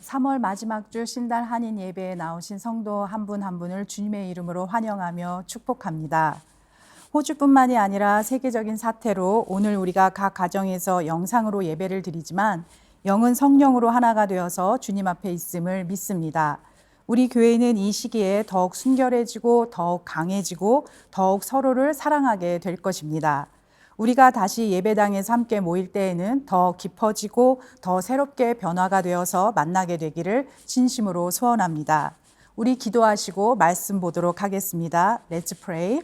3월 마지막 주 신달 한인 예배에 나오신 성도 한 분 한 분을 주님의 이름으로 환영하며 축복합니다. 호주뿐만이 아니라 세계적인 사태로 오늘 우리가 각 가정에서 영상으로 예배를 드리지만 영은 성령으로 하나가 되어서 주님 앞에 있음을 믿습니다. 우리 교회는 이 시기에 더욱 순결해지고 더욱 강해지고 더욱 서로를 사랑하게 될 것입니다. 우리가 다시 예배당에서 함께 모일 때에는 더 깊어지고 더 새롭게 변화가 되어서 만나게 되기를 진심으로 소원합니다. 우리 기도하시고 말씀 보도록 하겠습니다. Let's pray.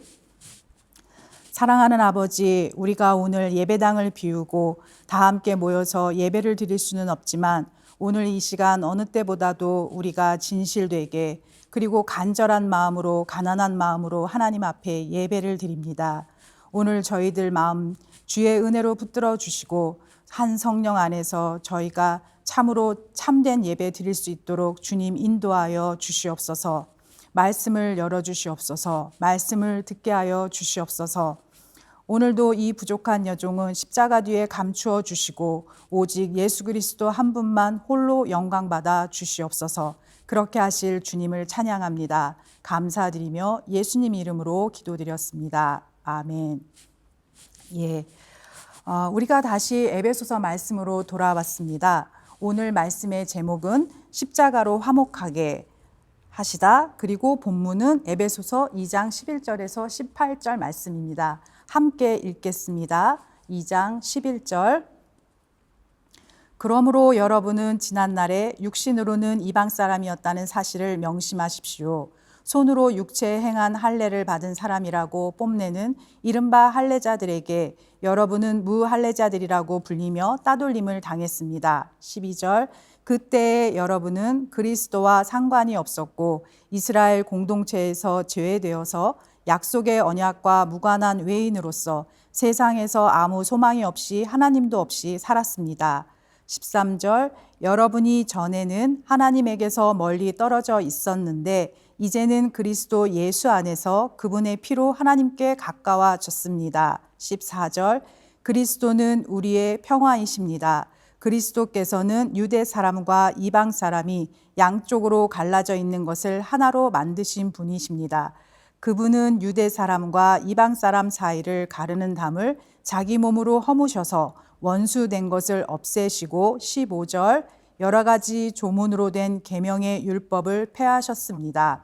사랑하는 아버지, 우리가 오늘 예배당을 비우고 다 함께 모여서 예배를 드릴 수는 없지만 오늘 이 시간 어느 때보다도 우리가 진실되게 그리고 간절한 마음으로 가난한 마음으로 하나님 앞에 예배를 드립니다. 오늘 저희들 마음 주의 은혜로 붙들어 주시고 한 성령 안에서 저희가 참으로 참된 예배 드릴 수 있도록 주님 인도하여 주시옵소서. 말씀을 열어 주시옵소서. 말씀을 듣게 하여 주시옵소서. 오늘도 이 부족한 여종은 십자가 뒤에 감추어 주시고 오직 예수 그리스도 한 분만 홀로 영광 받아 주시옵소서. 그렇게 하실 주님을 찬양합니다. 감사드리며 예수님 이름으로 기도드렸습니다. 아멘. 우리가 다시 에베소서 말씀으로 돌아왔습니다. 오늘 말씀의 제목은 십자가로 화목하게 하시다. 그리고 본문은 에베소서 2장 11절에서 18절 말씀입니다. 함께 읽겠습니다. 2장 11절. 그러므로 여러분은 지난날에 육신으로는 이방 사람이었다는 사실을 명심하십시오. 손으로 육체에 행한 할례를 받은 사람이라고 뽐내는 이른바 할례자들에게 여러분은 무할례자들이라고 불리며 따돌림을 당했습니다. 12절. 그때에 여러분은 그리스도와 상관이 없었고 이스라엘 공동체에서 제외되어서 약속의 언약과 무관한 외인으로서 세상에서 아무 소망이 없이 하나님도 없이 살았습니다. 13절. 여러분이 전에는 하나님에게서 멀리 떨어져 있었는데 이제는 그리스도 예수 안에서 그분의 피로 하나님께 가까워졌습니다. 14절. 그리스도는 우리의 평화이십니다. 그리스도께서는 유대 사람과 이방 사람이 양쪽으로 갈라져 있는 것을 하나로 만드신 분이십니다. 그분은 유대 사람과 이방 사람 사이를 가르는 담을 자기 몸으로 허무셔서 원수된 것을 없애시고 15절. 여러 가지 조문으로 된 계명의 율법을 폐하셨습니다.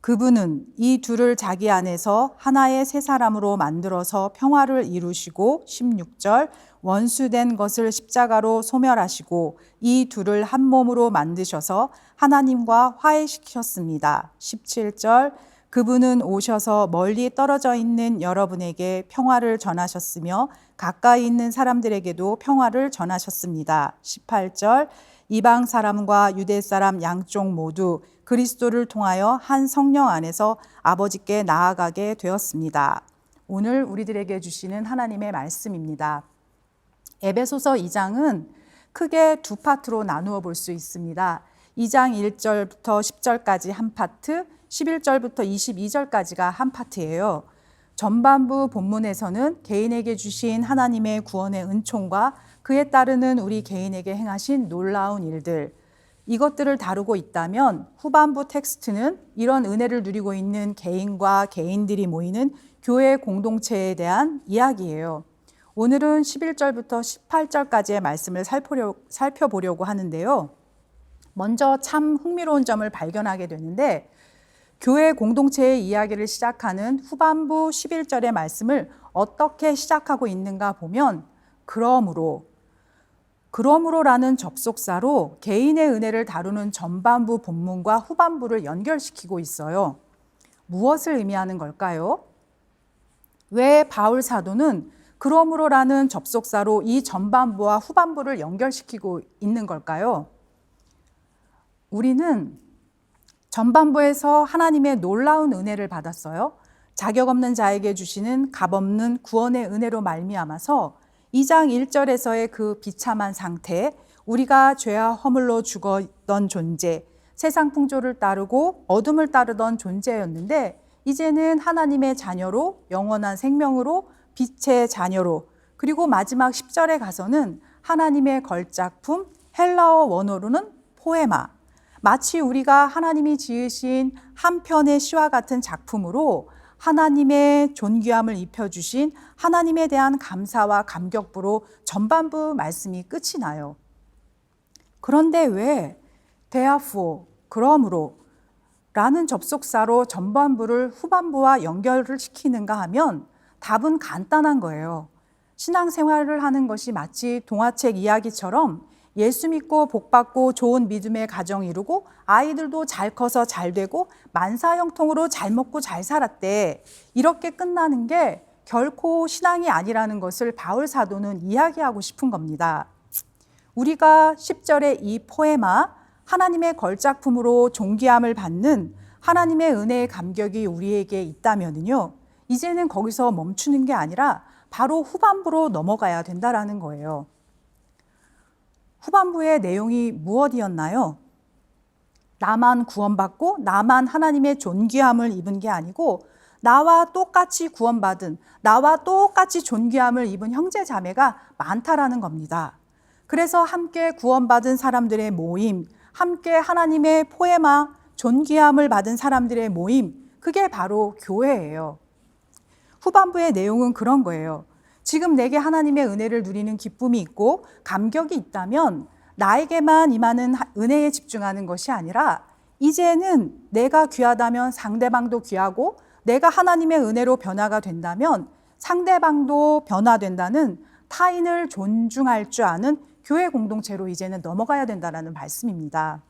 그분은 이 둘을 자기 안에서 하나의 새 사람으로 만들어서 평화를 이루시고 16절. 원수된 것을 십자가로 소멸하시고 이 둘을 한 몸으로 만드셔서 하나님과 화해시키셨습니다. 17절. 그분은 오셔서 멀리 떨어져 있는 여러분에게 평화를 전하셨으며 가까이 있는 사람들에게도 평화를 전하셨습니다. 18절. 이방 사람과 유대 사람 양쪽 모두 그리스도를 통하여 한 성령 안에서 아버지께 나아가게 되었습니다. 오늘 우리들에게 주시는 하나님의 말씀입니다. 에베소서 2장은 크게 두 파트로 나누어 볼 수 있습니다. 2장 1절부터 10절까지 한 파트, 11절부터 22절까지가 한 파트예요. 전반부 본문에서는 개인에게 주신 하나님의 구원의 은총과 그에 따르는 우리 개인에게 행하신 놀라운 일들, 이것들을 다루고 있다면 후반부 텍스트는 이런 은혜를 누리고 있는 개인과 개인들이 모이는 교회 공동체에 대한 이야기예요. 오늘은 11절부터 18절까지의 말씀을 살펴보려고 하는데요. 먼저 참 흥미로운 점을 발견하게 되는데 교회 공동체의 이야기를 시작하는 후반부 11절의 말씀을 어떻게 시작하고 있는가 보면 그러므로라는 접속사로 개인의 은혜를 다루는 전반부 본문과 후반부를 연결시키고 있어요. 무엇을 의미하는 걸까요? 왜 바울 사도는 그러므로라는 접속사로 이 전반부와 후반부를 연결시키고 있는 걸까요? 우리는 전반부에서 하나님의 놀라운 은혜를 받았어요. 자격 없는 자에게 주시는 값없는 구원의 은혜로 말미암아서 2장 1절에서의 그 비참한 상태, 우리가 죄와 허물로 죽었던 존재, 세상 풍조를 따르고 어둠을 따르던 존재였는데 이제는 하나님의 자녀로 영원한 생명으로 빛의 자녀로 그리고 마지막 10절에 가서는 하나님의 걸작품 헬라어 원어로는 포에마, 마치 우리가 하나님이 지으신 한 편의 시와 같은 작품으로 하나님의 존귀함을 입혀주신 하나님에 대한 감사와 감격부로 전반부 말씀이 끝이 나요. 그런데 왜 therefore, 그러므로 라는 접속사로 전반부를 후반부와 연결을 시키는가 하면 답은 간단한 거예요. 신앙생활을 하는 것이 마치 동화책 이야기처럼 예수 믿고 복받고 좋은 믿음의 가정 이루고 아이들도 잘 커서 잘 되고 만사형통으로 잘 먹고 잘 살았대. 이렇게 끝나는 게 결코 신앙이 아니라는 것을 바울 사도는 이야기하고 싶은 겁니다. 우리가 10절의 이 포에마, 하나님의 걸작품으로 존귀함을 받는 하나님의 은혜의 감격이 우리에게 있다면요, 이제는 거기서 멈추는 게 아니라 바로 후반부로 넘어가야 된다라는 거예요. 후반부의 내용이 무엇이었나요? 나만 구원받고 나만 하나님의 존귀함을 입은 게 아니고 나와 똑같이 구원받은, 나와 똑같이 존귀함을 입은 형제 자매가 많다라는 겁니다. 그래서 함께 구원받은 사람들의 모임, 함께 하나님의 포에마, 존귀함을 받은 사람들의 모임, 그게 바로 교회예요. 후반부의 내용은 그런 거예요. 지금 내게 하나님의 은혜를 누리는 기쁨이 있고 감격이 있다면 나에게만 임하는 은혜에 집중하는 것이 아니라 이제는 내가 귀하다면 상대방도 귀하고 내가 하나님의 은혜로 변화가 된다면 상대방도 변화된다는 타인을 존중할 줄 아는 교회 공동체로 이제는 넘어가야 된다는 말씀입니다.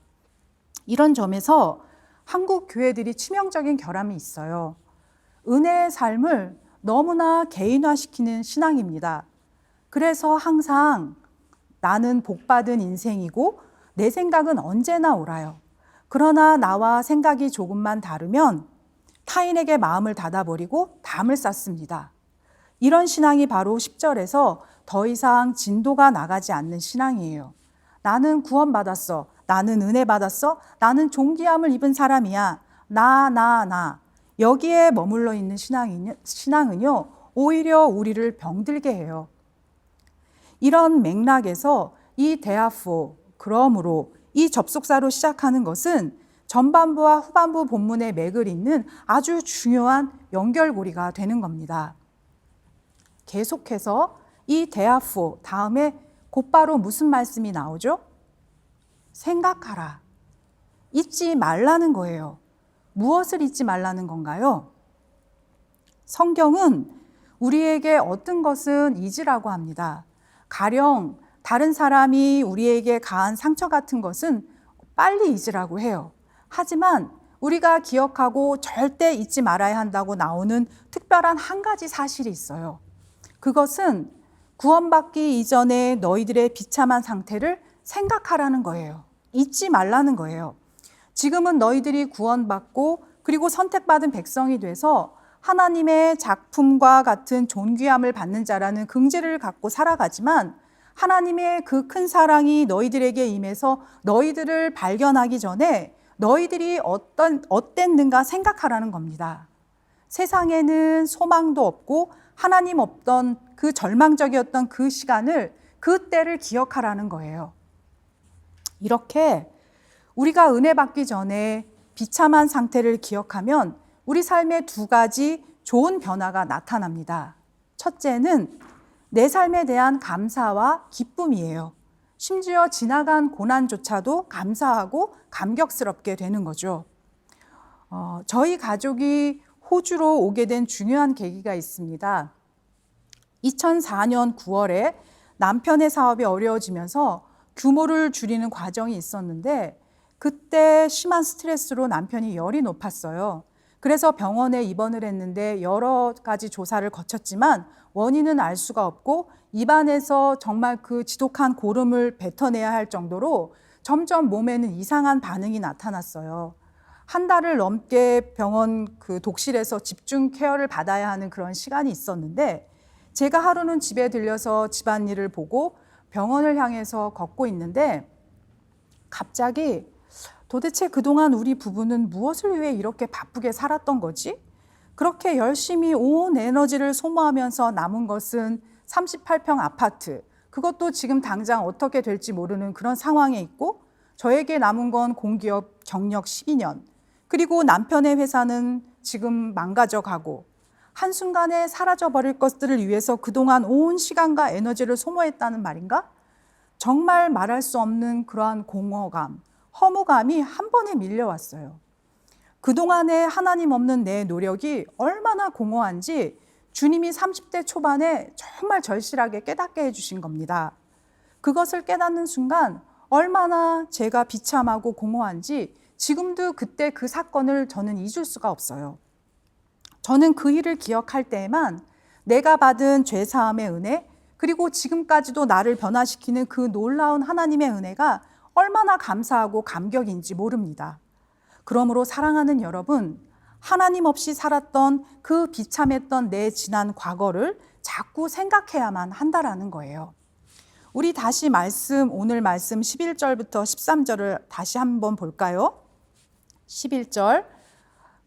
이런 점에서 한국 교회들이 치명적인 결함이 있어요. 은혜의 삶을 너무나 개인화시키는 신앙입니다. 그래서 항상 나는 복받은 인생이고 내 생각은 언제나 옳아요. 그러나 나와 생각이 조금만 다르면 타인에게 마음을 닫아버리고 담을 쌓습니다. 이런 신앙이 바로 10절에서 더 이상 진도가 나가지 않는 신앙이에요. 나는 구원받았어. 나는 은혜 받았어. 나는 존귀함을 입은 사람이야. 나. 여기에 머물러 있는 신앙은요, 오히려 우리를 병들게 해요. 이런 맥락에서 이 therefore, 그러므로 이 접속사로 시작하는 것은 전반부와 후반부 본문의 맥을 잇는 아주 중요한 연결고리가 되는 겁니다. 계속해서 이 therefore 다음에 곧바로 무슨 말씀이 나오죠? 생각하라. 잊지 말라는 거예요. 무엇을 잊지 말라는 건가요? 성경은 우리에게 어떤 것은 잊으라고 합니다. 가령 다른 사람이 우리에게 가한 상처 같은 것은 빨리 잊으라고 해요. 하지만 우리가 기억하고 절대 잊지 말아야 한다고 나오는 특별한 한 가지 사실이 있어요. 그것은 구원받기 이전에 너희들의 비참한 상태를 생각하라는 거예요. 잊지 말라는 거예요. 지금은 너희들이 구원받고 그리고 선택받은 백성이 돼서 하나님의 작품과 같은 존귀함을 받는 자라는 긍지를 갖고 살아가지만 하나님의 그 큰 사랑이 너희들에게 임해서 너희들을 발견하기 전에 너희들이 어땠는가 생각하라는 겁니다. 세상에는 소망도 없고 하나님 없던 그 절망적이었던 그 시간을, 그 때를 기억하라는 거예요. 이렇게 우리가 은혜 받기 전에 비참한 상태를 기억하면 우리 삶에 두 가지 좋은 변화가 나타납니다. 첫째는 내 삶에 대한 감사와 기쁨이에요. 심지어 지나간 고난조차도 감사하고 감격스럽게 되는 거죠. 저희 가족이 호주로 오게 된 중요한 계기가 있습니다. 2004년 9월에 남편의 사업이 어려워지면서 규모를 줄이는 과정이 있었는데 그때 심한 스트레스로 남편이 열이 높았어요. 그래서 병원에 입원을 했는데 여러 가지 조사를 거쳤지만 원인은 알 수가 없고 입안에서 정말 그 지독한 고름을 뱉어내야 할 정도로 점점 몸에는 이상한 반응이 나타났어요. 한 달을 넘게 병원 그 독실에서 집중 케어를 받아야 하는 그런 시간이 있었는데 제가 하루는 집에 들려서 집안일을 보고 병원을 향해서 걷고 있는데 갑자기 도대체 그동안 우리 부부는 무엇을 위해 이렇게 바쁘게 살았던 거지? 그렇게 열심히 온 에너지를 소모하면서 남은 것은 38평 아파트, 그것도 지금 당장 어떻게 될지 모르는 그런 상황에 있고 저에게 남은 건 공기업 경력 12년, 그리고 남편의 회사는 지금 망가져 가고 한순간에 사라져버릴 것들을 위해서 그동안 온 시간과 에너지를 소모했다는 말인가? 정말 말할 수 없는 그러한 공허감, 허무감이 한 번에 밀려왔어요. 그동안에 하나님 없는 내 노력이 얼마나 공허한지 주님이 30대 초반에 정말 절실하게 깨닫게 해주신 겁니다. 그것을 깨닫는 순간 얼마나 제가 비참하고 공허한지 지금도 그때 그 사건을 저는 잊을 수가 없어요. 저는 그 일을 기억할 때에만 내가 받은 죄사함의 은혜, 그리고 지금까지도 나를 변화시키는 그 놀라운 하나님의 은혜가 얼마나 감사하고 감격인지 모릅니다. 그러므로 사랑하는 여러분, 하나님 없이 살았던 그 비참했던 내 지난 과거를 자꾸 생각해야만 한다라는 거예요. 우리 다시 오늘 말씀 11절부터 13절을 다시 한번 볼까요? 11절.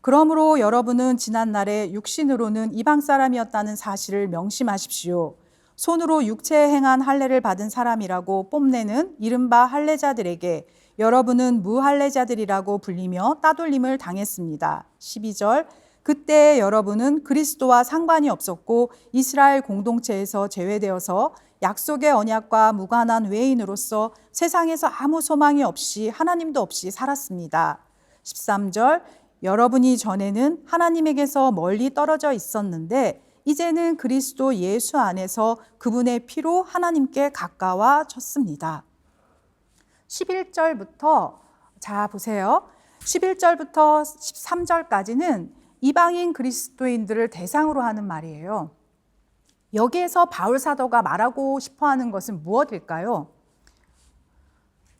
그러므로 여러분은 지난날에 육신으로는 이방 사람이었다는 사실을 명심하십시오. 손으로 육체에 행한 할례를 받은 사람이라고 뽐내는 이른바 할례자들에게 여러분은 무할례자들이라고 불리며 따돌림을 당했습니다. 12절. 그때 여러분은 그리스도와 상관이 없었고 이스라엘 공동체에서 제외되어서 약속의 언약과 무관한 외인으로서 세상에서 아무 소망이 없이 하나님도 없이 살았습니다. 13절. 여러분이 전에는 하나님에게서 멀리 떨어져 있었는데 이제는 그리스도 예수 안에서 그분의 피로 하나님께 가까워졌습니다. 11절부터 자 보세요. 11절부터 13절까지는 이방인 그리스도인들을 대상으로 하는 말이에요. 여기에서 바울 사도가 말하고 싶어하는 것은 무엇일까요?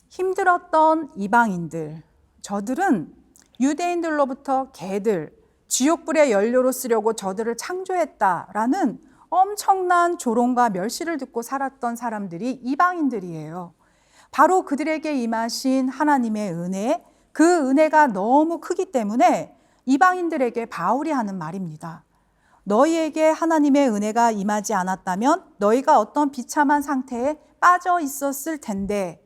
힘들었던 이방인들, 저들은 유대인들로부터 개들, 지옥불의 연료로 쓰려고 저들을 창조했다라는 엄청난 조롱과 멸시를 듣고 살았던 사람들이 이방인들이에요. 바로 그들에게 임하신 하나님의 은혜, 그 은혜가 너무 크기 때문에 이방인들에게 바울이 하는 말입니다. 너희에게 하나님의 은혜가 임하지 않았다면 너희가 어떤 비참한 상태에 빠져 있었을 텐데,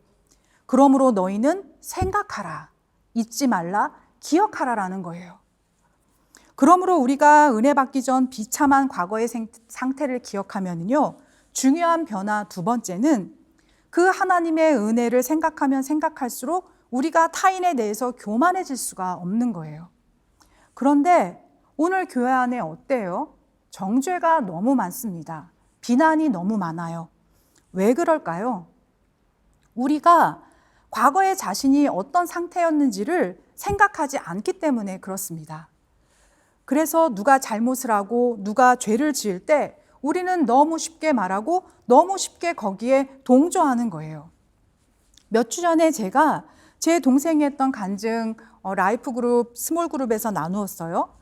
그러므로 너희는 생각하라, 잊지 말라, 기억하라라는 거예요. 그러므로 우리가 은혜 받기 전 비참한 과거의 상태를 기억하면요, 중요한 변화 두 번째는 그 하나님의 은혜를 생각하면 생각할수록 우리가 타인에 대해서 교만해질 수가 없는 거예요. 그런데 오늘 교회 안에 어때요? 정죄가 너무 많습니다. 비난이 너무 많아요. 왜 그럴까요? 우리가 과거의 자신이 어떤 상태였는지를 생각하지 않기 때문에 그렇습니다. 그래서 누가 잘못을 하고 누가 죄를 지을 때 우리는 너무 쉽게 말하고 너무 쉽게 거기에 동조하는 거예요. 몇 주 전에 제가 제 동생이 했던 간증 라이프 그룹, 스몰 그룹에서 나누었어요.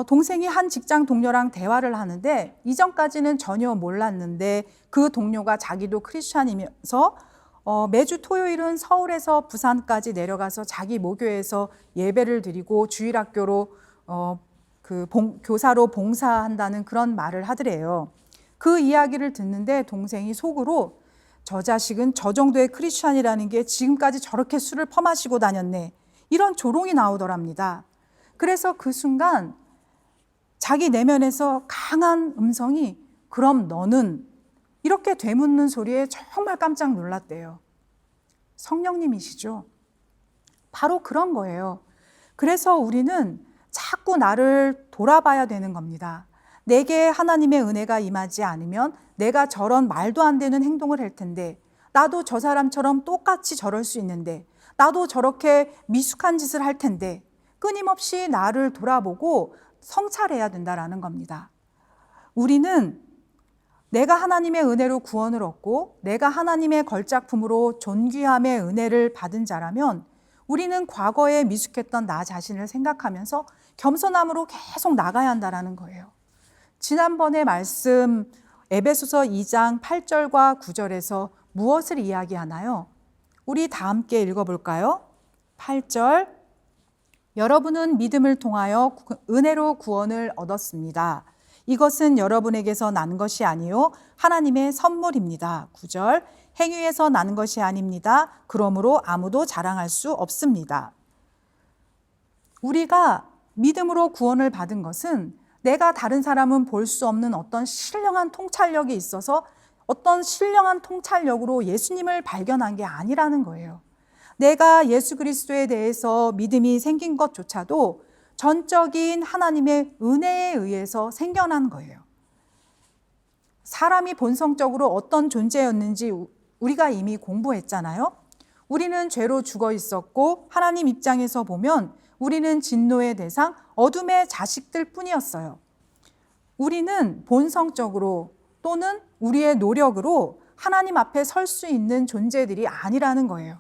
동생이 한 직장 동료랑 대화를 하는데 이전까지는 전혀 몰랐는데 그 동료가 자기도 크리스찬이면서 매주 토요일은 서울에서 부산까지 내려가서 자기 모교에서 예배를 드리고 주일학교로 교사로 봉사한다는 그런 말을 하더래요. 그 이야기를 듣는데 동생이 속으로 저 자식은 저 정도의 크리스찬이라는 게 지금까지 저렇게 술을 퍼마시고 다녔네, 이런 조롱이 나오더랍니다. 그래서 그 순간 자기 내면에서 강한 음성이 그럼 너는, 이렇게 되묻는 소리에 정말 깜짝 놀랐대요. 성령님이시죠. 바로 그런 거예요. 그래서 우리는 자꾸 나를 돌아봐야 되는 겁니다. 내게 하나님의 은혜가 임하지 않으면 내가 저런 말도 안 되는 행동을 할 텐데, 나도 저 사람처럼 똑같이 저럴 수 있는데, 나도 저렇게 미숙한 짓을 할 텐데, 끊임없이 나를 돌아보고 성찰해야 된다라는 겁니다. 우리는 내가 하나님의 은혜로 구원을 얻고 내가 하나님의 걸작품으로 존귀함의 은혜를 받은 자라면 우리는 과거에 미숙했던 나 자신을 생각하면서 겸손함으로 계속 나가야 한다는 거예요. 지난번에 말씀 에베소서 2장 8절과 9절에서 무엇을 이야기하나요? 우리 다 함께 읽어볼까요? 8절. 여러분은 믿음을 통하여 은혜로 구원을 얻었습니다. 이것은 여러분에게서 난 것이 아니요 하나님의 선물입니다. 9절. 행위에서 나는 것이 아닙니다. 그러므로 아무도 자랑할 수 없습니다. 우리가 믿음으로 구원을 받은 것은 내가 다른 사람은 볼 수 없는 어떤 신령한 통찰력이 있어서 어떤 신령한 통찰력으로 예수님을 발견한 게 아니라는 거예요. 내가 예수 그리스도에 대해서 믿음이 생긴 것조차도 전적인 하나님의 은혜에 의해서 생겨난 거예요. 사람이 본성적으로 어떤 존재였는지 우리가 이미 공부했잖아요. 우리는 죄로 죽어 있었고 하나님 입장에서 보면 우리는 진노의 대상, 어둠의 자식들 뿐이었어요. 우리는 본성적으로 또는 우리의 노력으로 하나님 앞에 설 수 있는 존재들이 아니라는 거예요.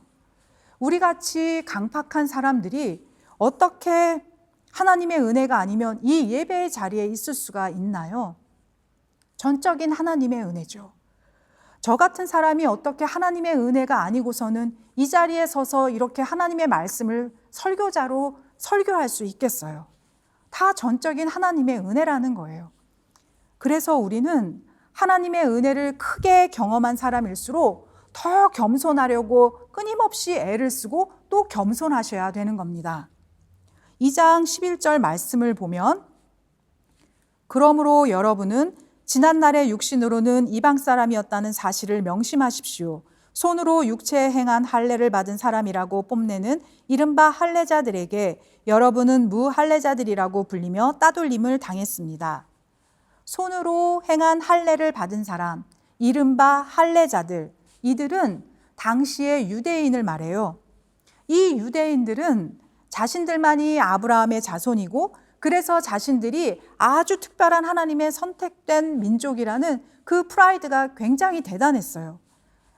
우리같이 강팍한 사람들이 어떻게 하나님의 은혜가 아니면 이 예배의 자리에 있을 수가 있나요? 전적인 하나님의 은혜죠. 저 같은 사람이 어떻게 하나님의 은혜가 아니고서는 이 자리에 서서 이렇게 하나님의 말씀을 설교자로 설교할 수 있겠어요? 다 전적인 하나님의 은혜라는 거예요. 그래서 우리는 하나님의 은혜를 크게 경험한 사람일수록 더 겸손하려고 끊임없이 애를 쓰고 또 겸손하셔야 되는 겁니다. 2장 11절 말씀을 보면 그러므로 여러분은 지난날의 육신으로는 이방 사람이었다는 사실을 명심하십시오. 손으로 육체에 행한 할례를 받은 사람이라고 뽐내는 이른바 할례자들에게 여러분은 무할례자들이라고 불리며 따돌림을 당했습니다. 손으로 행한 할례를 받은 사람, 이른바 할례자들, 이들은 당시의 유대인을 말해요. 이 유대인들은 자신들만이 아브라함의 자손이고 그래서 자신들이 아주 특별한 하나님의 선택된 민족이라는 그 프라이드가 굉장히 대단했어요.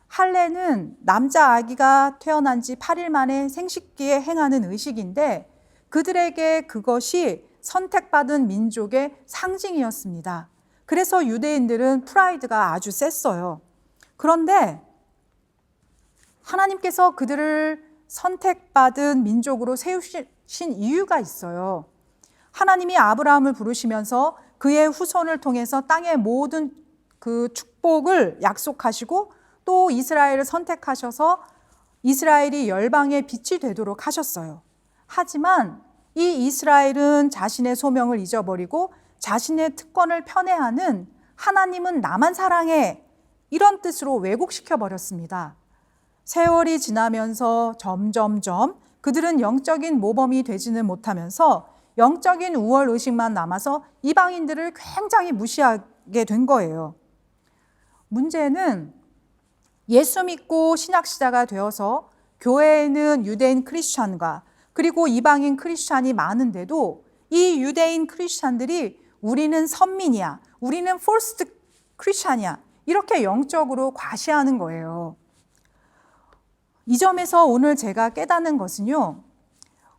할례는 남자 아기가 태어난 지 8일 만에 생식기에 행하는 의식인데 그들에게 그것이 선택받은 민족의 상징이었습니다. 그래서 유대인들은 프라이드가 아주 셌어요. 그런데 하나님께서 그들을 선택받은 민족으로 세우신 이유가 있어요. 하나님이 아브라함을 부르시면서 그의 후손을 통해서 땅의 모든 그 축복을 약속하시고 또 이스라엘을 선택하셔서 이스라엘이 열방의 빛이 되도록 하셨어요. 하지만 이 이스라엘은 자신의 소명을 잊어버리고 자신의 특권을 편애하는 하나님은 나만 사랑해 이런 뜻으로 왜곡시켜 버렸습니다. 세월이 지나면서 점점점 그들은 영적인 모범이 되지는 못하면서 영적인 우월의식만 남아서 이방인들을 굉장히 무시하게 된 거예요. 문제는 예수 믿고 신학시자가 되어서 교회에는 유대인 크리스찬과 그리고 이방인 크리스찬이 많은데도 이 유대인 크리스찬들이 우리는 선민이야, 우리는 포스트 크리스찬이야 이렇게 영적으로 과시하는 거예요. 이 점에서 오늘 제가 깨닫는 것은요,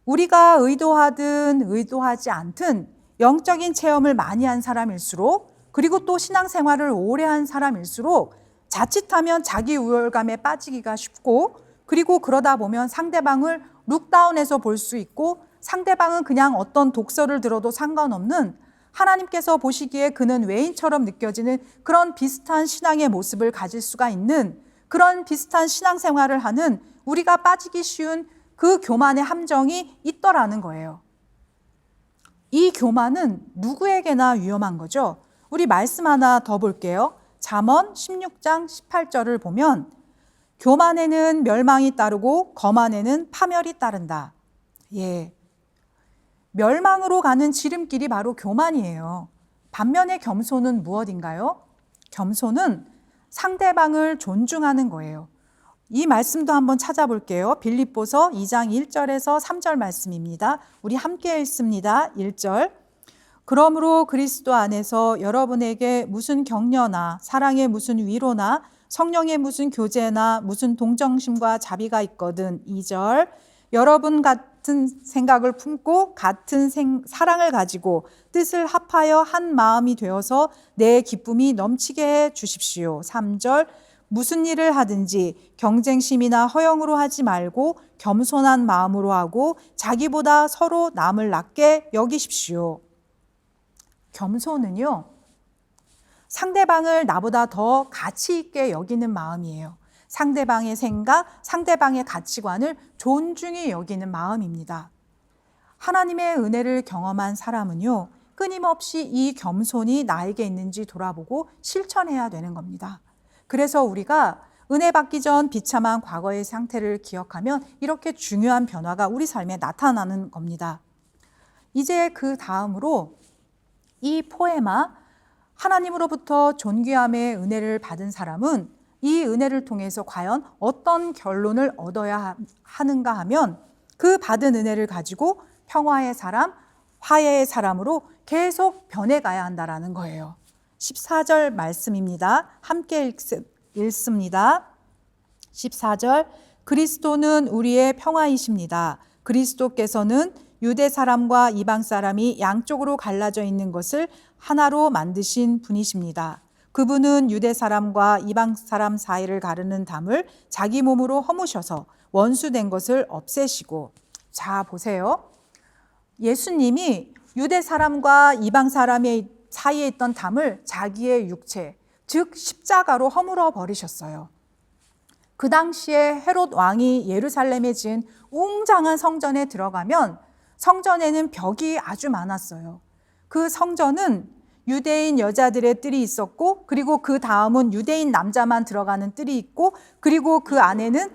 우리가 의도하든 의도하지 않든 영적인 체험을 많이 한 사람일수록 그리고 또 신앙생활을 오래 한 사람일수록 자칫하면 자기 우월감에 빠지기가 쉽고 그리고 그러다 보면 상대방을 룩다운해서 볼 수 있고 상대방은 그냥 어떤 독서를 들어도 상관없는 하나님께서 보시기에 그는 외인처럼 느껴지는 그런 비슷한 신앙의 모습을 가질 수가 있는 그런 비슷한 신앙생활을 하는 우리가 빠지기 쉬운 그 교만의 함정이 있더라는 거예요. 이 교만은 누구에게나 위험한 거죠. 우리 말씀 하나 더 볼게요. 잠언 16장 18절을 보면 교만에는 멸망이 따르고 거만에는 파멸이 따른다. 예, 멸망으로 가는 지름길이 바로 교만이에요. 반면에 겸손은 무엇인가요? 겸손은 상대방을 존중하는 거예요. 이 말씀도 한번 찾아볼게요. 빌립보서 2장 1절에서 3절 말씀입니다. 우리 함께 읽습니다. 1절. 그러므로 그리스도 안에서 여러분에게 무슨 격려나 사랑의 무슨 위로나 성령의 무슨 교제나 무슨 동정심과 자비가 있거든. 2절. 여러분 같은 생각을 품고 같은 사랑을 가지고 뜻을 합하여 한 마음이 되어서 내 기쁨이 넘치게 해 주십시오. 3절. 무슨 일을 하든지 경쟁심이나 허영으로 하지 말고 겸손한 마음으로 하고 자기보다 서로 남을 낮게 여기십시오. 겸손은요, 상대방을 나보다 더 가치 있게 여기는 마음이에요. 상대방의 생각, 상대방의 가치관을 존중히 여기는 마음입니다. 하나님의 은혜를 경험한 사람은요, 끊임없이 이 겸손이 나에게 있는지 돌아보고 실천해야 되는 겁니다. 그래서 우리가 은혜 받기 전 비참한 과거의 상태를 기억하면 이렇게 중요한 변화가 우리 삶에 나타나는 겁니다. 이제 그 다음으로 이 포에마, 하나님으로부터 존귀함의 은혜를 받은 사람은 이 은혜를 통해서 과연 어떤 결론을 얻어야 하는가 하면 그 받은 은혜를 가지고 평화의 사람, 화해의 사람으로 계속 변해가야 한다라는 거예요. 14절 말씀입니다. 함께 읽습니다. 14절, 그리스도는 우리의 평화이십니다. 그리스도께서는 유대 사람과 이방 사람이 양쪽으로 갈라져 있는 것을 하나로 만드신 분이십니다. 그분은 유대 사람과 이방 사람 사이를 가르는 담을 자기 몸으로 허무셔서 원수된 것을 없애시고. 자, 보세요. 예수님이 유대 사람과 이방 사람의 사이에 있던 담을 자기의 육체, 즉 십자가로 허물어 버리셨어요. 그 당시에 헤롯 왕이 예루살렘에 지은 웅장한 성전에 들어가면 성전에는 벽이 아주 많았어요. 그 성전은 유대인 여자들의 뜰이 있었고, 그리고 그 다음은 유대인 남자만 들어가는 뜰이 있고, 그리고 그 안에는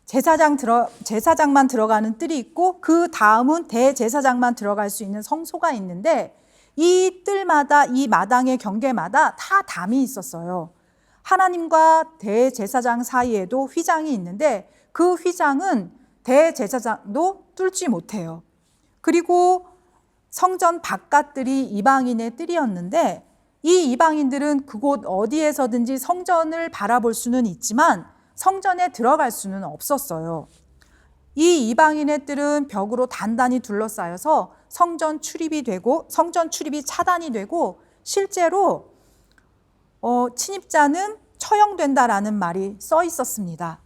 제사장만 들어가는 뜰이 있고, 그 다음은 대제사장만 들어갈 수 있는 성소가 있는데, 이 뜰마다, 이 마당의 경계마다 다 담이 있었어요. 하나님과 대제사장 사이에도 휘장이 있는데 그 휘장은 대제사장도 뚫지 못해요. 그리고 성전 바깥들이 이방인의 뜰이었는데 이 이방인들은 그곳 어디에서든지 성전을 바라볼 수는 있지만 성전에 들어갈 수는 없었어요. 이 이방인의 뜰은 벽으로 단단히 둘러싸여서 성전 출입이 차단이 되고 실제로 침입자는 처형된다라는 말이 써 있었습니다.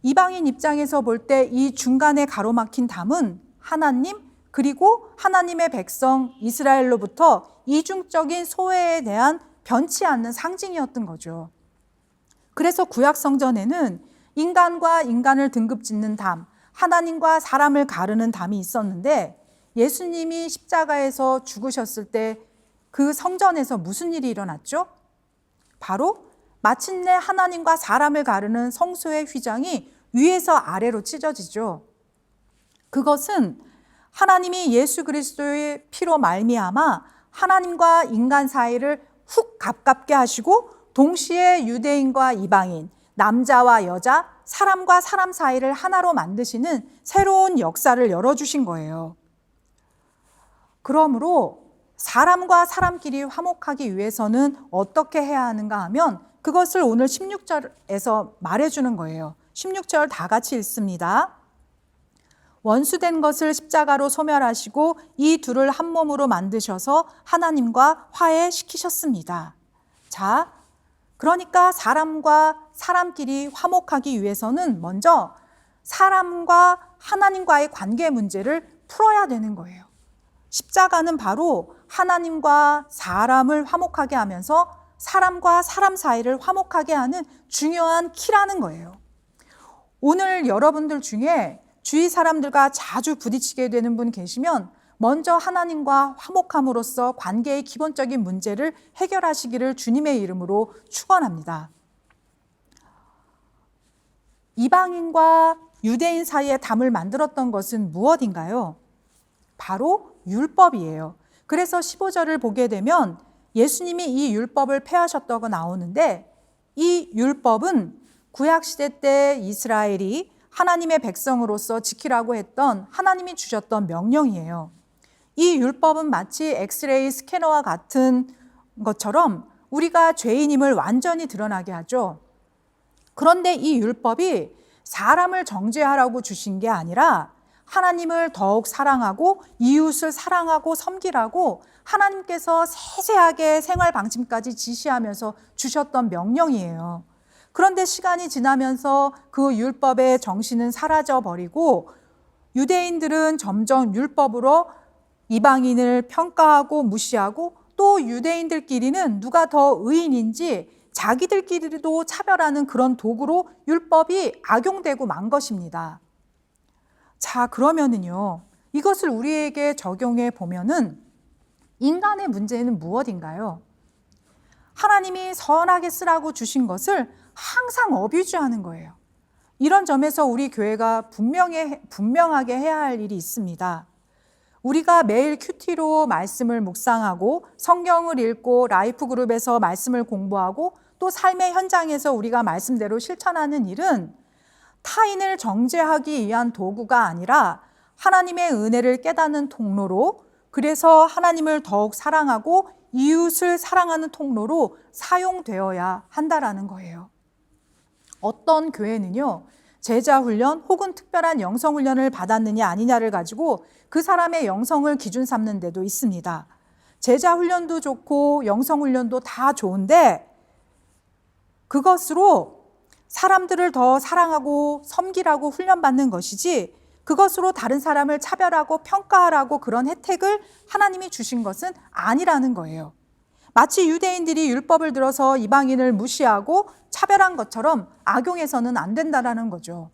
이방인 입장에서 볼 때 이 중간에 가로막힌 담은 하나님 그리고 하나님의 백성 이스라엘로부터 이중적인 소외에 대한 변치 않는 상징이었던 거죠. 그래서 구약 성전에는 인간과 인간을 등급짓는 담, 하나님과 사람을 가르는 담이 있었는데 예수님이 십자가에서 죽으셨을 때 그 성전에서 무슨 일이 일어났죠? 바로 마침내 하나님과 사람을 가르는 성소의 휘장이 위에서 아래로 찢어지죠. 그것은 하나님이 예수 그리스도의 피로 말미암아 하나님과 인간 사이를 훅 가깝게 하시고 동시에 유대인과 이방인, 남자와 여자, 사람과 사람 사이를 하나로 만드시는 새로운 역사를 열어주신 거예요. 그러므로 사람과 사람끼리 화목하기 위해서는 어떻게 해야 하는가 하면 그것을 오늘 16절에서 말해주는 거예요. 16절 다 같이 읽습니다. 원수된 것을 십자가로 소멸하시고 이 둘을 한 몸으로 만드셔서 하나님과 화해시키셨습니다. 자, 그러니까 사람과 사람끼리 화목하기 위해서는 먼저 사람과 하나님과의 관계 문제를 풀어야 되는 거예요. 십자가는 바로 하나님과 사람을 화목하게 하면서 사람과 사람 사이를 화목하게 하는 중요한 키라는 거예요. 오늘 여러분들 중에 주위 사람들과 자주 부딪히게 되는 분 계시면 먼저 하나님과 화목함으로써 관계의 기본적인 문제를 해결하시기를 주님의 이름으로 축원합니다. 이방인과 유대인 사이에 담을 만들었던 것은 무엇인가요? 바로 율법이에요. 그래서 15절을 보게 되면 예수님이 이 율법을 폐하셨다고 나오는데 이 율법은 구약시대 때 이스라엘이 하나님의 백성으로서 지키라고 했던 하나님이 주셨던 명령이에요. 이 율법은 마치 엑스레이 스캐너와 같은 것처럼 우리가 죄인임을 완전히 드러나게 하죠. 그런데 이 율법이 사람을 정죄하라고 주신 게 아니라 하나님을 더욱 사랑하고 이웃을 사랑하고 섬기라고 하나님께서 세세하게 생활 방침까지 지시하면서 주셨던 명령이에요. 그런데 시간이 지나면서 그 율법의 정신은 사라져버리고 유대인들은 점점 율법으로 이방인을 평가하고 무시하고 또 유대인들끼리는 누가 더 의인인지 자기들끼리도 차별하는 그런 도구로 율법이 악용되고 만 것입니다. 자, 그러면은요, 이것을 우리에게 적용해 보면은 인간의 문제는 무엇인가요? 하나님이 선하게 쓰라고 주신 것을 항상 어뷰즈하는 거예요. 이런 점에서 우리 교회가 분명하게 해야 할 일이 있습니다. 우리가 매일 큐티로 말씀을 묵상하고 성경을 읽고 라이프 그룹에서 말씀을 공부하고 또 삶의 현장에서 우리가 말씀대로 실천하는 일은 타인을 정죄하기 위한 도구가 아니라 하나님의 은혜를 깨닫는 통로로, 그래서 하나님을 더욱 사랑하고 이웃을 사랑하는 통로로 사용되어야 한다라는 거예요. 어떤 교회는요, 제자훈련 혹은 특별한 영성훈련을 받았느냐 아니냐를 가지고 그 사람의 영성을 기준 삼는 데도 있습니다. 제자훈련도 좋고 영성훈련도 다 좋은데 그것으로 사람들을 더 사랑하고 섬기라고 훈련받는 것이지 그것으로 다른 사람을 차별하고 평가하라고 그런 혜택을 하나님이 주신 것은 아니라는 거예요. 마치 유대인들이 율법을 들어서 이방인을 무시하고 차별한 것처럼 악용해서는 안 된다라는 거죠.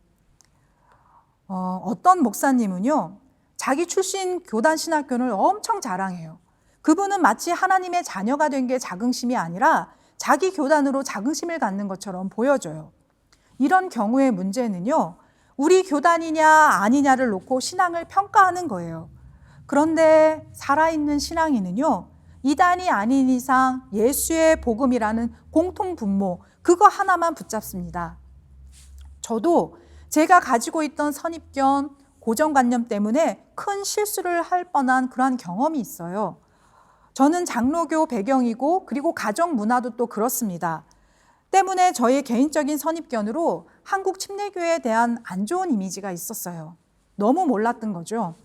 어떤 목사님은요, 자기 출신 교단 신학교를 엄청 자랑해요. 그분은 마치 하나님의 자녀가 된 게 자긍심이 아니라 자기 교단으로 자긍심을 갖는 것처럼 보여져요. 이런 경우의 문제는요, 우리 교단이냐 아니냐를 놓고 신앙을 평가하는 거예요. 그런데 살아있는 신앙인은요, 이단이 아닌 이상 예수의 복음이라는 공통 분모, 그거 하나만 붙잡습니다. 저도 제가 가지고 있던 선입견, 고정관념 때문에 큰 실수를 할 뻔한 그러한 경험이 있어요. 저는 장로교 배경이고 그리고 가정 문화도 또 그렇습니다. 때문에 저의 개인적인 선입견으로 한국 침례교회에 대한 안 좋은 이미지가 있었어요. 너무 몰랐던 거죠.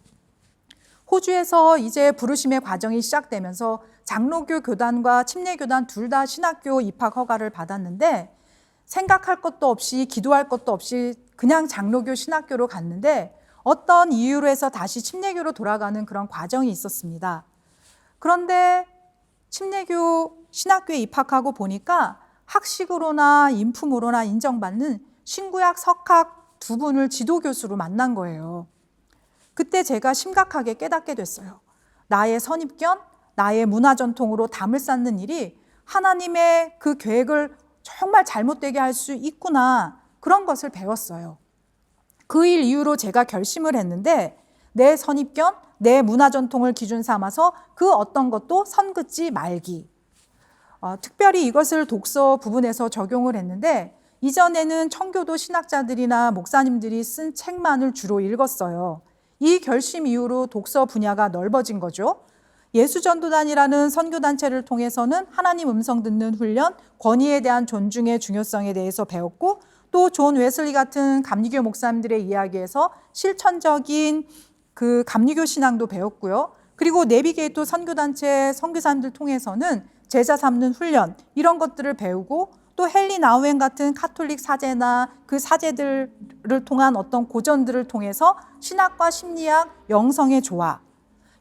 호주에서 이제 부르심의 과정이 시작되면서 장로교 교단과 침례교단 둘 다 신학교 입학 허가를 받았는데 생각할 것도 없이 기도할 것도 없이 그냥 장로교 신학교로 갔는데 어떤 이유로 해서 다시 침례교로 돌아가는 그런 과정이 있었습니다. 그런데 침례교 신학교에 입학하고 보니까 학식으로나 인품으로나 인정받는 신구약 석학 두 분을 지도교수로 만난 거예요. 그때 제가 심각하게 깨닫게 됐어요. 나의 선입견, 나의 문화 전통으로 담을 쌓는 일이 하나님의 그 계획을 정말 잘못되게 할 수 있구나, 그런 것을 배웠어요. 그 일 이후로 제가 결심을 했는데 내 선입견, 내 문화 전통을 기준 삼아서 그 어떤 것도 선긋지 말기. 특별히 이것을 독서 부분에서 적용을 했는데 이전에는 청교도 신학자들이나 목사님들이 쓴 책만을 주로 읽었어요. 이 결심 이후로 독서 분야가 넓어진 거죠. 예수전도단이라는 선교단체를 통해서는 하나님 음성 듣는 훈련, 권위에 대한 존중의 중요성에 대해서 배웠고 또 존 웨슬리 같은 감리교 목사님들의 이야기에서 실천적인 그 감리교 신앙도 배웠고요. 그리고 내비게이터 선교단체 선교사님들 통해서는 제자 삼는 훈련, 이런 것들을 배우고 또 헨리 나우엔 같은 카톨릭 사제나 그 사제들을 통한 어떤 고전들을 통해서 신학과 심리학, 영성의 조화,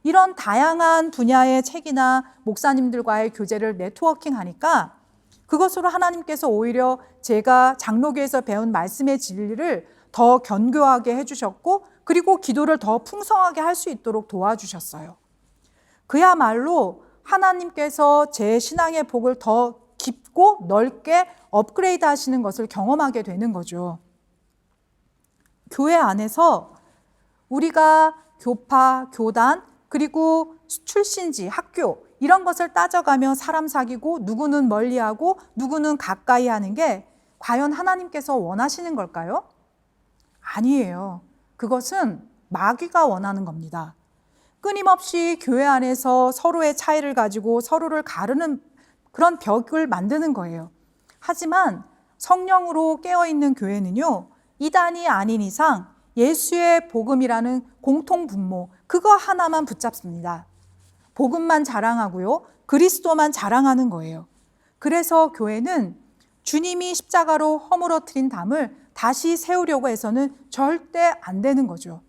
이런 다양한 분야의 책이나 목사님들과의 교제를 네트워킹하니까 그것으로 하나님께서 오히려 제가 장로교에서 배운 말씀의 진리를 더 견고하게 해주셨고 그리고 기도를 더 풍성하게 할 수 있도록 도와주셨어요. 그야말로 하나님께서 제 신앙의 복을 더 깊고 넓게 업그레이드 하시는 것을 경험하게 되는 거죠. 교회 안에서 우리가 교파, 교단, 그리고 출신지, 학교 이런 것을 따져가며 사람 사귀고 누구는 멀리하고 누구는 가까이 하는 게 과연 하나님께서 원하시는 걸까요? 아니에요. 그것은 마귀가 원하는 겁니다. 끊임없이 교회 안에서 서로의 차이를 가지고 서로를 가르는 그런 벽을 만드는 거예요. 하지만 성령으로 깨어있는 교회는요, 이단이 아닌 이상 예수의 복음이라는 공통 분모, 그거 하나만 붙잡습니다. 복음만 자랑하고요, 그리스도만 자랑하는 거예요. 그래서 교회는 주님이 십자가로 허물어뜨린 담을 다시 세우려고 해서는 절대 안 되는 거죠.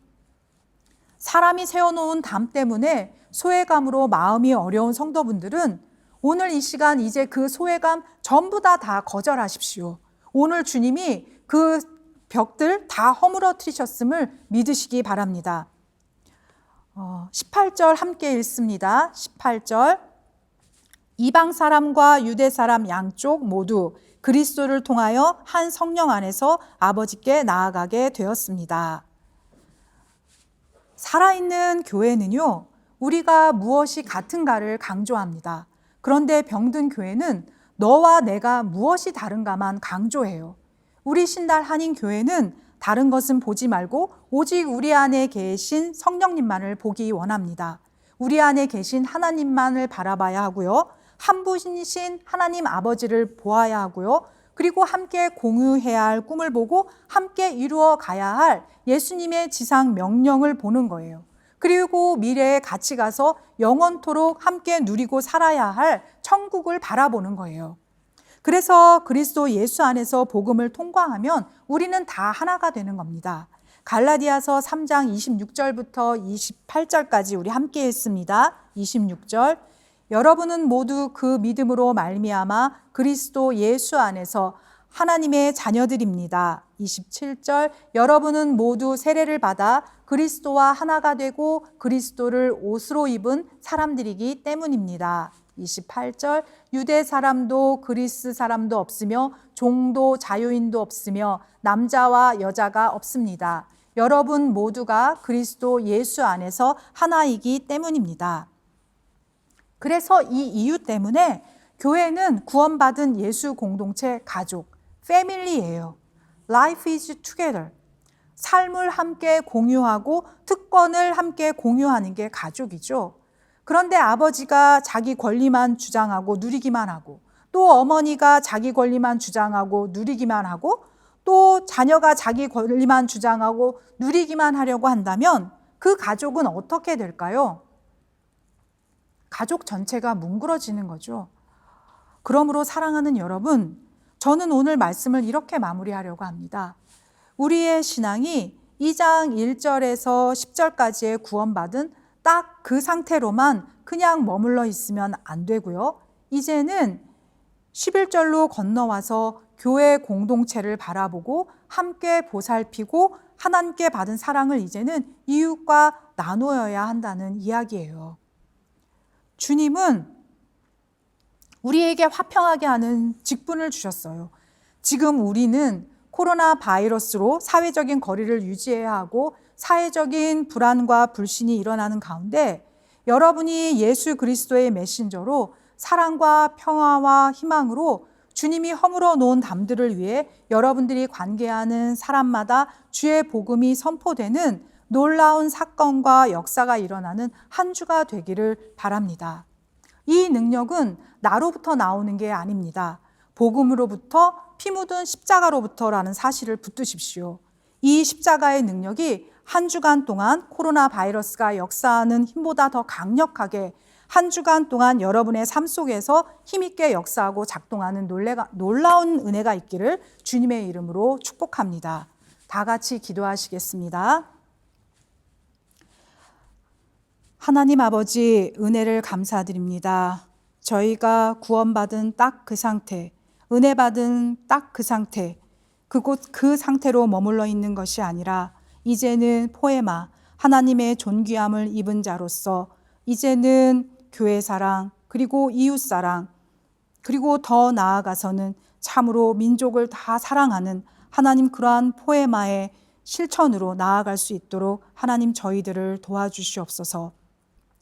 사람이 세워놓은 담 때문에 소외감으로 마음이 어려운 성도분들은 오늘 이 시간 이제 그 소외감 전부 다 거절하십시오. 오늘 주님이 그 벽들 다 허물어뜨리셨음을 믿으시기 바랍니다. 18절 함께 읽습니다. 18절 이방 사람과 유대 사람 양쪽 모두 그리스도를 통하여 한 성령 안에서 아버지께 나아가게 되었습니다. 살아있는 교회는요, 우리가 무엇이 같은가를 강조합니다. 그런데 병든 교회는 너와 내가 무엇이 다른가만 강조해요. 우리 신달 한인교회는 다른 것은 보지 말고 오직 우리 안에 계신 성령님만을 보기 원합니다. 우리 안에 계신 하나님만을 바라봐야 하고요. 한 분이신 하나님 아버지를 보아야 하고요. 그리고 함께 공유해야 할 꿈을 보고 함께 이루어 가야 할 예수님의 지상 명령을 보는 거예요. 그리고 미래에 같이 가서 영원토록 함께 누리고 살아야 할 천국을 바라보는 거예요. 그래서 그리스도 예수 안에서 복음을 통과하면 우리는 다 하나가 되는 겁니다. 갈라디아서 3장 26절부터 28절까지 우리 함께 읽습니다. 26절 여러분은 모두 그 믿음으로 말미암아 그리스도 예수 안에서 하나님의 자녀들입니다. 27절 여러분은 모두 세례를 받아 그리스도와 하나가 되고 그리스도를 옷으로 입은 사람들이기 때문입니다. 28절 유대 사람도 그리스 사람도 없으며 종도 자유인도 없으며 남자와 여자가 없습니다. 여러분 모두가 그리스도 예수 안에서 하나이기 때문입니다. 그래서 이 이유 때문에 교회는 구원받은 예수 공동체 가족, 패밀리예요. Life is together. 삶을 함께 공유하고 특권을 함께 공유하는 게 가족이죠. 그런데 아버지가 자기 권리만 주장하고 누리기만 하고 또 어머니가 자기 권리만 주장하고 누리기만 하고 또 자녀가 자기 권리만 주장하고 누리기만 하려고 한다면 그 가족은 어떻게 될까요? 가족 전체가 뭉그러지는 거죠. 그러므로 사랑하는 여러분, 저는 오늘 말씀을 이렇게 마무리하려고 합니다. 우리의 신앙이 2장 1절에서 10절까지의 구원받은 딱 그 상태로만 그냥 머물러 있으면 안 되고요. 이제는 11절로 건너와서 교회 공동체를 바라보고 함께 보살피고 하나님께 받은 사랑을 이제는 이웃과 나누어야 한다는 이야기예요. 주님은 우리에게 화평하게 하는 직분을 주셨어요. 지금 우리는 코로나 바이러스로 사회적인 거리를 유지해야 하고 사회적인 불안과 불신이 일어나는 가운데 여러분이 예수 그리스도의 메신저로 사랑과 평화와 희망으로 주님이 허물어 놓은 담들을 위해 여러분들이 관계하는 사람마다 주의 복음이 선포되는 놀라운 사건과 역사가 일어나는 한 주가 되기를 바랍니다. 이 능력은 나로부터 나오는 게 아닙니다. 복음으로부터 피 묻은 십자가로부터라는 사실을 붙드십시오. 이 십자가의 능력이 한 주간 동안 코로나 바이러스가 역사하는 힘보다 더 강력하게 한 주간 동안 여러분의 삶 속에서 힘있게 역사하고 작동하는 놀라운 은혜가 있기를 주님의 이름으로 축복합니다. 다 같이 기도하시겠습니다. 하나님 아버지, 은혜를 감사드립니다. 저희가 구원받은 딱 그 상태, 은혜 받은 딱 그 상태, 그 상태로 머물러 있는 것이 아니라 이제는 포에마, 하나님의 존귀함을 입은 자로서 이제는 교회 사랑, 그리고 이웃 사랑, 그리고 더 나아가서는 참으로 민족을 다 사랑하는 하나님 그러한 포에마의 실천으로 나아갈 수 있도록 하나님 저희들을 도와주시옵소서.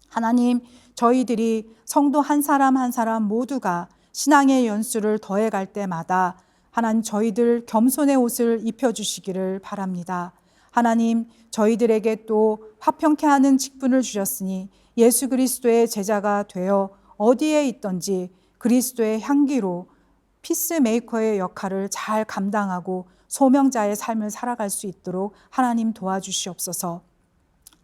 하나님, 저희들이 성도 한 사람 한 사람 모두가 신앙의 연수를 더해갈 때마다 하나님 저희들 겸손의 옷을 입혀주시기를 바랍니다. 하나님, 저희들에게 또 화평케 하는 직분을 주셨으니 예수 그리스도의 제자가 되어 어디에 있든지 그리스도의 향기로 피스메이커의 역할을 잘 감당하고 소명자의 삶을 살아갈 수 있도록 하나님 도와주시옵소서.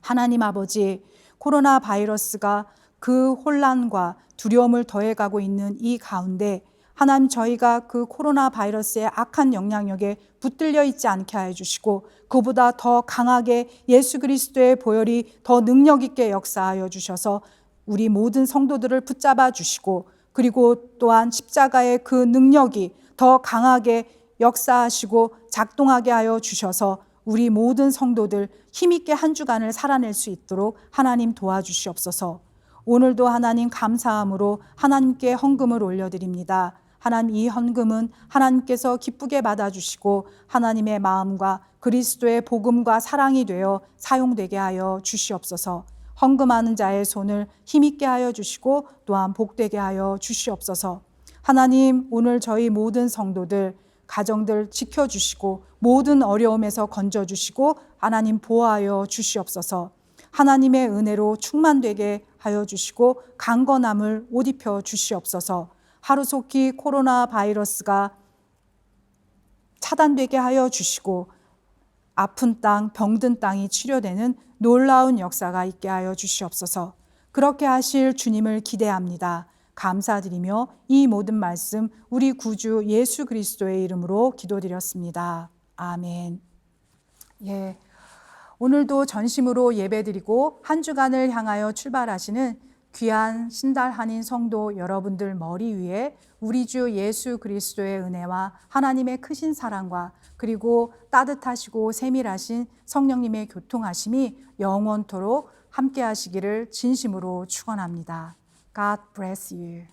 하나님 아버지, 코로나 바이러스가 그 혼란과 두려움을 더해가고 있는 이 가운데 하나님 저희가 그 코로나 바이러스의 악한 영향력에 붙들려 있지 않게 하여 주시고 그보다 더 강하게 예수 그리스도의 보혈이 더 능력 있게 역사하여 주셔서 우리 모든 성도들을 붙잡아 주시고 그리고 또한 십자가의 그 능력이 더 강하게 역사하시고 작동하게 하여 주셔서 우리 모든 성도들 힘있게 한 주간을 살아낼 수 있도록 하나님 도와주시옵소서. 오늘도 하나님 감사함으로 하나님께 헌금을 올려드립니다. 하나님, 이 헌금은 하나님께서 기쁘게 받아주시고 하나님의 마음과 그리스도의 복음과 사랑이 되어 사용되게 하여 주시옵소서. 헌금하는 자의 손을 힘있게 하여 주시고 또한 복되게 하여 주시옵소서. 하나님, 오늘 저희 모든 성도들 가정들 지켜주시고 모든 어려움에서 건져주시고 하나님 보호하여 주시옵소서. 하나님의 은혜로 충만되게 하여 주시고 강건함을 옷 입혀 주시옵소서. 하루속히 코로나 바이러스가 차단되게 하여 주시고 아픈 땅, 병든 땅이 치료되는 놀라운 역사가 있게 하여 주시옵소서. 그렇게 하실 주님을 기대합니다. 감사드리며 이 모든 말씀 우리 구주 예수 그리스도의 이름으로 기도드렸습니다. 아멘. 예. 오늘도 전심으로 예배드리고 한 주간을 향하여 출발하시는 귀한 신달 한인 성도 여러분들 머리 위에 우리 주 예수 그리스도의 은혜와 하나님의 크신 사랑과 그리고 따뜻하시고 세밀하신 성령님의 교통하심이 영원토록 함께 하시기를 진심으로 축원합니다. God bless you.